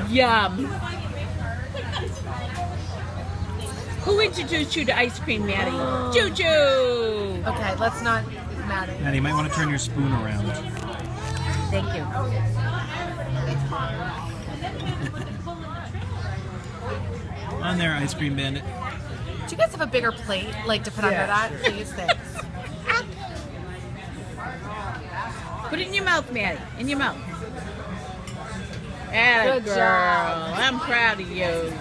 Yum. Who introduced you to ice cream, Maddie? Choo-choo! Okay, let's not, Maddie. Maddie, you might want to turn your spoon around. Thank you. On there, ice cream bandit. Do you guys have a bigger plate, like, to put under that? Please, thanks. Put it in your mouth, Maddie. In your mouth. Atta Good girl. job. I'm proud of you.